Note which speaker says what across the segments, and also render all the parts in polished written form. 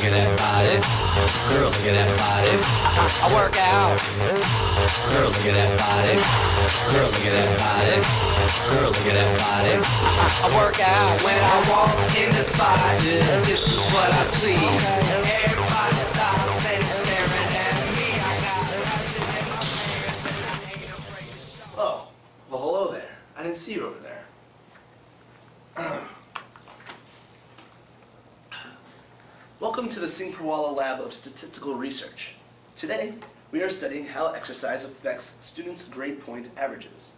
Speaker 1: look at that body. Girl, look at that body. I work out. Girl, look at that body. Girl, look at that body. Girl, look at that body. I work out when I walk in the spot. This is what I see. Everybody stops and is staring at me. I got passion in my pants and I ain't afraid to show.
Speaker 2: Oh, well, hello there. I didn't see you over there. Welcome to the Singh Purwalla Lab of Statistical Research. Today, we are studying how exercise affects students' grade point averages.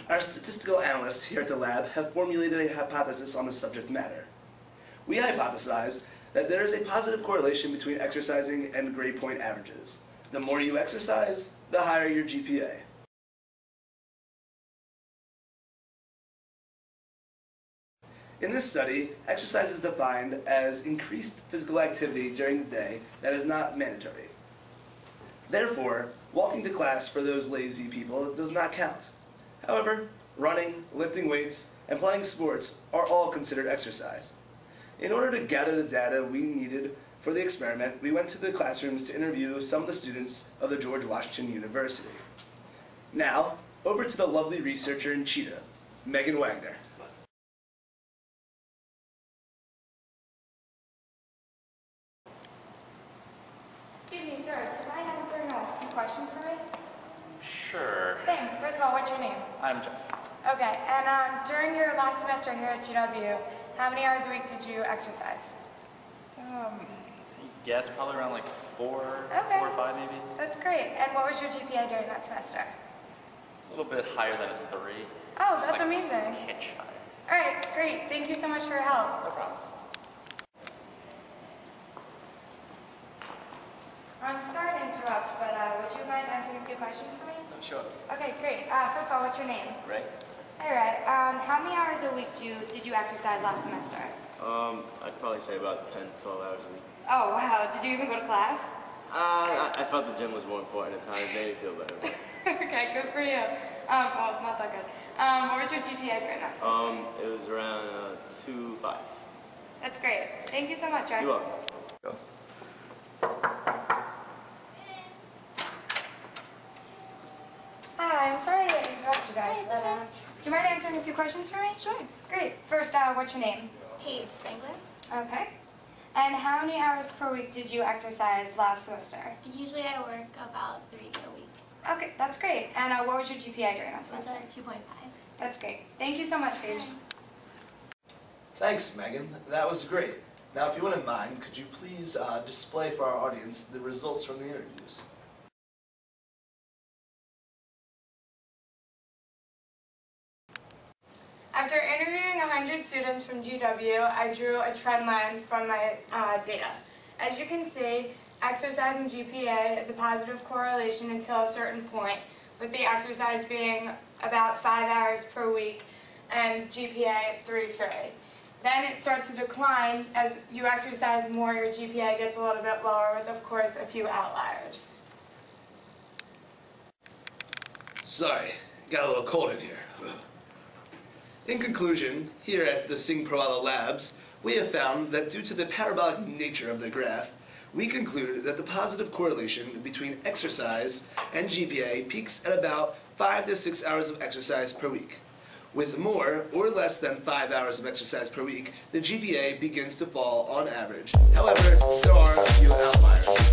Speaker 2: Our statistical analysts here at the lab have formulated a hypothesis on the subject matter. We hypothesize that there is a positive correlation between exercising and grade point averages. The more you exercise, the higher your GPA. In this study, exercise is defined as increased physical activity during the day that is not mandatory. Therefore, walking to class for those lazy people does not count. However, running, lifting weights, and playing sports are all considered exercise. In order to gather the data we needed for the experiment, we went to the classrooms to interview some of the students of the George Washington University. Now, over to the lovely researcher in Cheetah, Megan Wagner.
Speaker 3: Excuse me, sir. Do you mind answering a few questions for me?
Speaker 4: Sure.
Speaker 3: Thanks. First of all, what's your name?
Speaker 4: I'm Jeff.
Speaker 3: Okay. And during your last semester here at GW, how many hours a week did you exercise?
Speaker 4: I guess probably around like four
Speaker 3: Okay.
Speaker 4: 4 or 5 maybe.
Speaker 3: That's great. And what was your GPA during that semester?
Speaker 4: A little bit higher than a 3.
Speaker 3: Oh,
Speaker 4: Just
Speaker 3: that's
Speaker 4: like
Speaker 3: amazing.
Speaker 4: Just a titch higher.
Speaker 3: All right. Great. Thank you so much for your help.
Speaker 4: No problem.
Speaker 3: I'm sorry to interrupt, but would you mind answering a few questions for me?
Speaker 4: Sure.
Speaker 3: Okay, great. First of all, what's your name?
Speaker 4: Ray?
Speaker 3: All right. How many hours a week did you exercise last semester?
Speaker 5: I'd probably say about 10, 12 hours a week.
Speaker 3: Oh, wow. Did you even go to class?
Speaker 5: I felt the gym was more important at times, made me feel better.
Speaker 3: Okay, good for you. Well, not that good. What was your GPA during that semester?
Speaker 5: It was around 2.5.
Speaker 3: That's great. Thank you so much, Ray.
Speaker 5: You're welcome. Go.
Speaker 3: Hi, I'm sorry to interrupt you guys, but do you mind answering a few questions for me?
Speaker 6: Sure.
Speaker 3: Great. First, what's your name?
Speaker 6: Paige Spangler.
Speaker 3: Okay. And how many hours per week did you exercise last semester?
Speaker 6: Usually I work about 3 a week.
Speaker 3: Okay, that's great. And what was your GPA during that
Speaker 6: It was
Speaker 3: semester?
Speaker 6: at 2.5.
Speaker 3: That's great. Thank you so much, Paige.
Speaker 2: Thanks, Megan. That was great. Now, if you wouldn't mind, could you please display for our audience the results from the interviews?
Speaker 3: After interviewing 100 students from GW, I drew a trend line from my data. As you can see, exercise and GPA is a positive correlation until a certain point, with the exercise being about 5 hours per week and GPA 3.3. Then it starts to decline. As you exercise more, your GPA gets a little bit lower with, of course, a few outliers.
Speaker 2: Sorry, got a little cold in here. In conclusion, here at the Singh Purwalla Labs, we have found that due to the parabolic nature of the graph, we conclude that the positive correlation between exercise and GPA peaks at about 5 to 6 hours of exercise per week. With more or less than 5 hours of exercise per week, the GPA begins to fall on average. However, there are a few outliers.